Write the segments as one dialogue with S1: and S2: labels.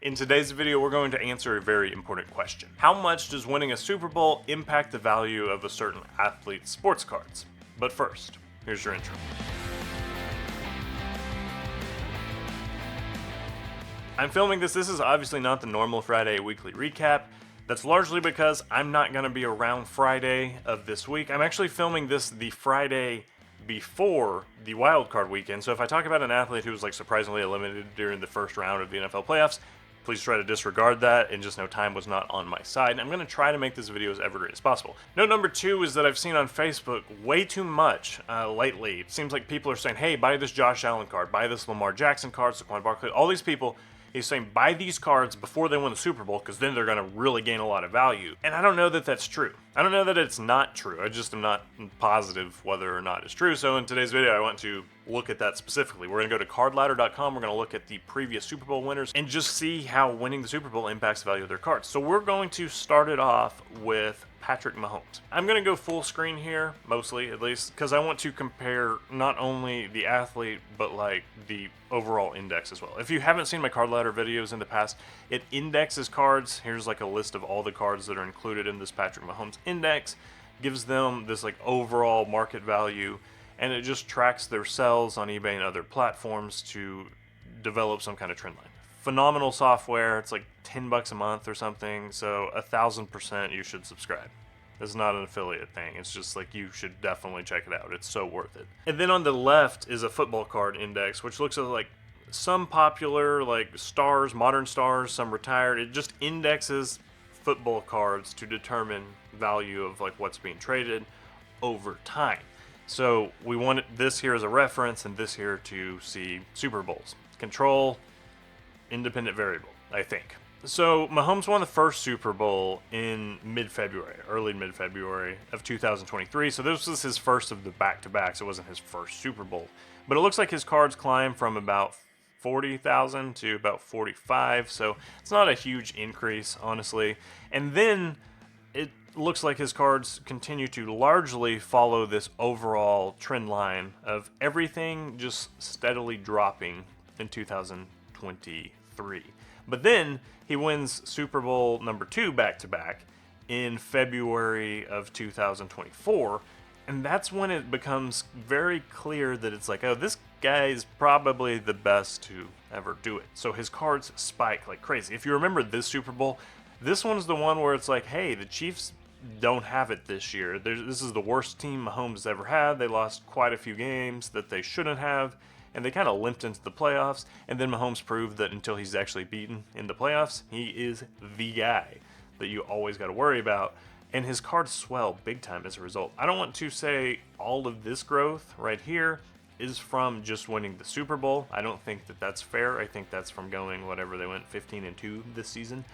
S1: In today's video, we're going to answer a very important question. How much does winning a Super Bowl impact the value of a certain athlete's sports cards? But first, here's your intro. I'm filming this. This is obviously not the normal Friday weekly recap. That's largely because I'm not going to be around Friday of this week. I'm actually filming this the Friday before the wild card weekend. So if I talk about an athlete who was like surprisingly eliminated during the first round of the NFL playoffs, please try to disregard that and just know time was not on my side. And I'm going to try to make this video as evergreen as possible. Note number two is that I've seen on Facebook way too much lately. It seems like people are saying, hey, buy this Josh Allen card, buy this Lamar Jackson card, Saquon Barkley, all these people. He's saying buy these cards before they win the Super Bowl because then they're going to really gain a lot of value. And I don't know that that's true. I don't know that it's not true. I just am not positive whether or not it's true. So in today's video, I want to look at that specifically. We're going to go to cardladder.com. We're going to look at the previous Super Bowl winners and just see how winning the Super Bowl impacts the value of their cards. So we're going to start it off with Patrick Mahomes. I'm going to go full screen here, mostly at least, because I want to compare not only the athlete, but like the overall index as well. If you haven't seen my card ladder videos in the past, it indexes cards. Here's like a list of all the cards that are included in this Patrick Mahomes index, gives them this like overall market value, and it just tracks their sales on eBay and other platforms to develop some kind of trend line. Phenomenal software. It's like $10 a month or something, so 1,000% you should subscribe. It's not an affiliate thing. It's just like you should definitely check it out. It's so worth it. And then on the left is a football card index, which looks at like some popular like stars, modern stars, some retired. It just indexes football cards to determine value of like what's being traded over time. So we want this here as a reference and this here to see Super Bowls. Control, independent variable, I think. So Mahomes won the first Super Bowl in mid-February, early mid-February of 2023. So this was his first of the back-to-backs. It wasn't his first Super Bowl. But it looks like his cards climbed from about 40,000 to about 45. So it's not a huge increase, honestly. And then it looks like his cards continue to largely follow this overall trend line of everything just steadily dropping in 2023. But then he wins Super Bowl number 2 back-to-back in February of 2024, and that's when it becomes very clear that it's like, oh, this guy is probably the best to ever do it. So his cards spike like crazy. If you remember this Super Bowl, this one's the one where it's like, hey, the Chiefs don't have it this year. This is the worst team Mahomes ever had. They lost quite a few games that they shouldn't have, and they kind of limped into the playoffs. And then Mahomes proved that until he's actually beaten in the playoffs, he is the guy that you always got to worry about. And his cards swell big time as a result. I don't want to say all of this growth right here is from just winning the Super Bowl. I don't think that that's fair. I think that's from going whatever they went 15-2 this season.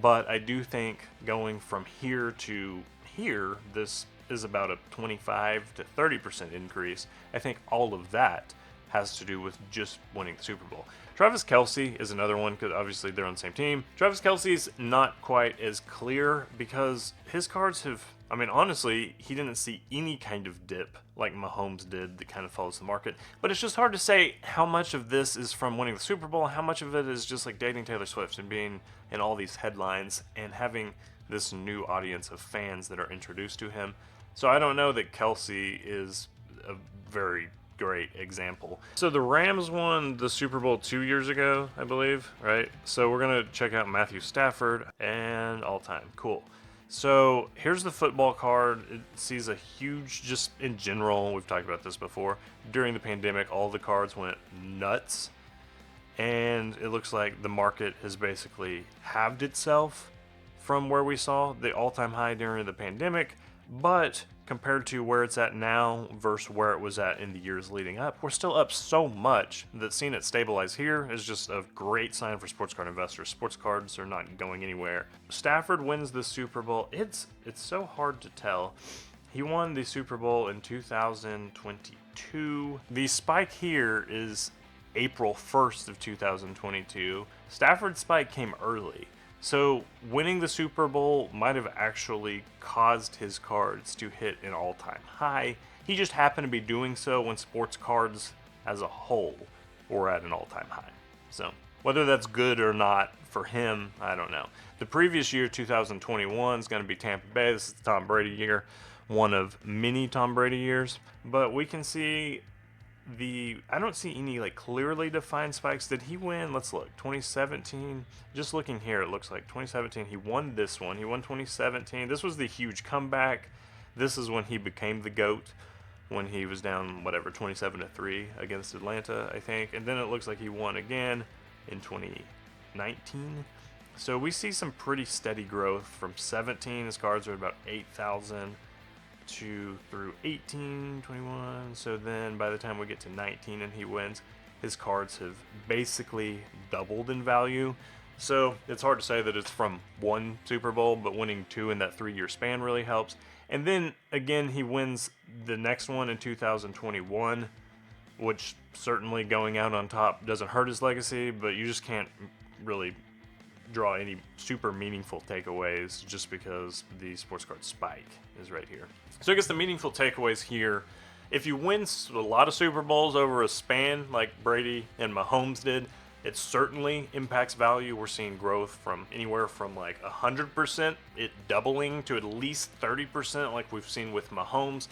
S1: But I do think going from here to here, this is about a 25 to 30% increase. I think all of that has to do with just winning the Super Bowl. Travis Kelce is another one because obviously they're on the same team. Travis Kelce's not quite as clear because his cards have, I mean, honestly, he didn't see any kind of dip like Mahomes did that kind of follows the market. But it's just hard to say how much of this is from winning the Super Bowl, how much of it is just like dating Taylor Swift and being in all these headlines and having this new audience of fans that are introduced to him. So I don't know that Kelce is a very great example. So the Rams won the Super Bowl 2 years ago, I believe, right? So we're going to check out Matthew Stafford and all time. Cool. So here's the football card. It sees a huge, just in general, we've talked about this before, during the pandemic, all the cards went nuts. And it looks like the market has basically halved itself from where we saw the all-time high during the pandemic. But compared to where it's at now versus where it was at in the years leading up, we're still up so much that seeing it stabilize here is just a great sign for sports card investors. Sports cards are not going anywhere. Stafford wins the Super Bowl. It's so hard to tell. He won the Super Bowl in 2022. The spike here is April 1st of 2022. Stafford's spike came early. So winning the Super Bowl might have actually caused his cards to hit an all-time high. He just happened to be doing so when sports cards as a whole were at an all-time high. So Whether that's good or not for him, I don't know. The previous year, 2021, is going to be Tampa Bay. This is the Tom Brady year, one of many Tom Brady years. But we can see I don't see any like clearly defined spikes. Did he win? Let's look. 2017. Just looking here, it looks like 2017. He won this one. He won 2017. This was the huge comeback. This is when he became the GOAT, when he was down whatever 27-3 against Atlanta, I think. And then it looks like he won again in 2019. So we see some pretty steady growth from 17. His cards are about 8,000 through 18, 21. So then by the time we get to 19 and he wins, his cards have basically doubled in value. So it's hard to say that it's from one Super Bowl, but winning two in that 3-year span really helps. And then again, he wins the next one in 2021, which certainly going out on top doesn't hurt his legacy, but you just can't really draw any super meaningful takeaways just because the sports card spike is right here. So I guess the meaningful takeaways here, if you win a lot of Super Bowls over a span like Brady and Mahomes did, it certainly impacts value. We're seeing growth from anywhere from like 100%, it doubling, to at least 30% like we've seen with Mahomes.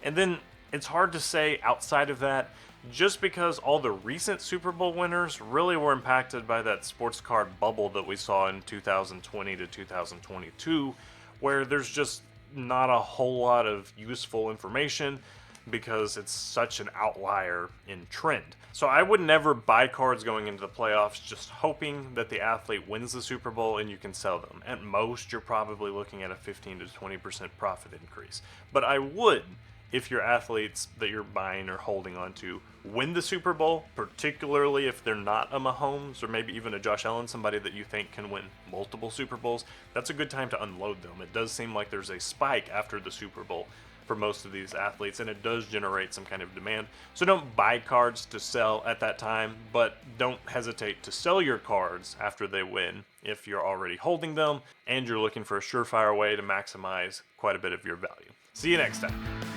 S1: And then it's hard to say outside of that, just because all the recent Super Bowl winners really were impacted by that sports card bubble that we saw in 2020 to 2022, where there's just not a whole lot of useful information because it's such an outlier in trend. So I would never buy cards going into the playoffs just hoping that the athlete wins the Super Bowl and you can sell them. At most, you're probably looking at a 15 to 20% profit increase. But I would, if your athletes that you're buying or holding on to win the Super Bowl, particularly if they're not a Mahomes or maybe even a Josh Allen, somebody that you think can win multiple Super Bowls, that's a good time to unload them. It does seem like there's a spike after the Super Bowl for most of these athletes, and it does generate some kind of demand. So don't buy cards to sell at that time, but don't hesitate to sell your cards after they win if you're already holding them and you're looking for a surefire way to maximize quite a bit of your value. See you next time.